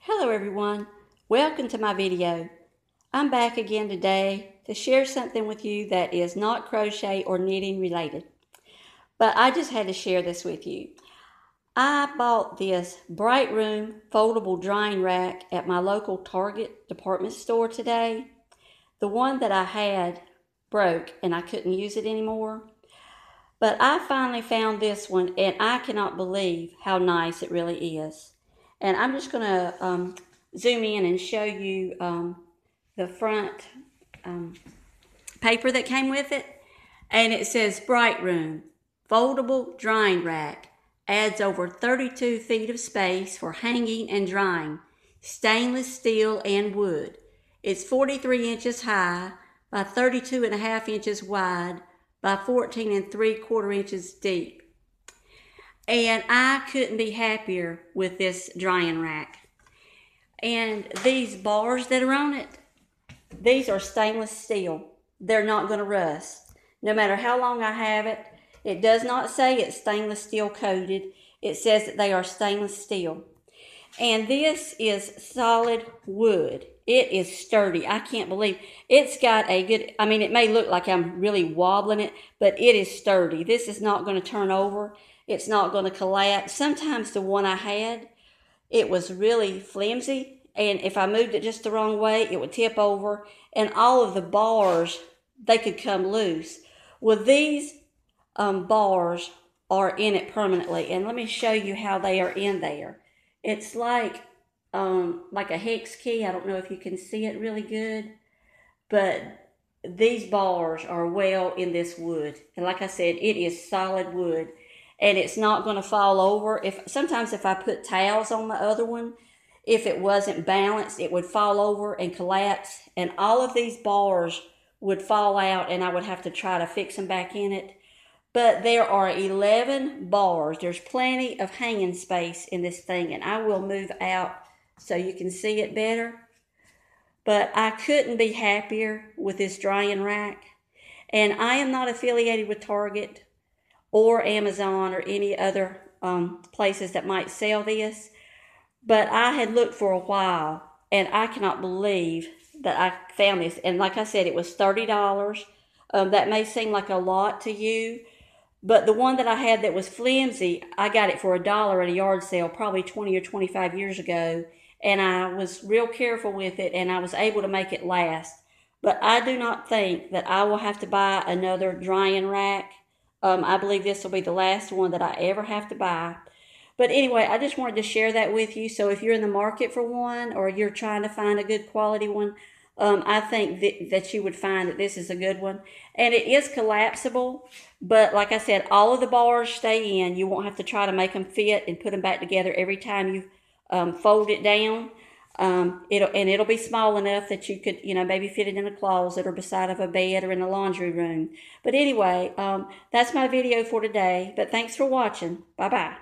Hello everyone, welcome to my video. I'm back again today to share something with you that is not crochet or knitting related. But I just had to share this with you. I bought this Brightroom foldable drying rack at my local Target department store today. The one that I had broke and I couldn't use it anymore. But I finally found this one and I cannot believe how nice it really is. And I'm just going to zoom in and show you the front paper that came with it. And it says Brightroom Foldable Drying Rack. Adds over 32 feet of space for hanging and drying. Stainless steel and wood. It's 43 inches high by 32.5 inches wide by 14 3/4 inches deep. And I couldn't be happier with this drying rack. And these bars that are on it, these are stainless steel. They're not going to rust. No matter how long I have it, it does not say it's stainless steel coated. It says that they are stainless steel. And this is solid wood. It is sturdy. I can't believe it's got a good, it may look like I'm really wobbling it, but it is sturdy. This is not going to turn over. It's not going to collapse. Sometimes the one I had, it was really flimsy, and if I moved it just the wrong way, it would tip over, and all of the bars, they could come loose. Well, these bars are in it permanently, and let me show you how they are in there. It's like a hex key. I don't know if you can see it really good, but these bars are well in this wood. And like I said, it is solid wood, and it's not going to fall over. Sometimes if I put towels on my other one, if it wasn't balanced, it would fall over and collapse, and all of these bars would fall out, and I would have to try to fix them back in it. But there are 11 bars. There's plenty of hanging space in this thing, and I will move out so you can see it better. But I couldn't be happier with this drying rack. And I am not affiliated with Target or Amazon or any other places that might sell this. But I had looked for a while, and I cannot believe that I found this. And like I said, it was $30. That may seem like a lot to you, but the one that I had that was flimsy, I got it for $1 at a yard sale probably 20 or 25 years ago. And I was real careful with it, and I was able to make it last. But I do not think that I will have to buy another drying rack. I believe this will be the last one that I ever have to buy. But anyway, I just wanted to share that with you. So if you're in the market for one, or you're trying to find a good quality one, I think that you would find that this is a good one. And it is collapsible, but like I said, all of the bars stay in. You won't have to try to make them fit and put them back together every time you fold it down. It'll be small enough that you could, maybe fit it in a closet or beside of a bed or in the laundry room. But anyway, that's my video for today. But thanks for watching. Bye-bye.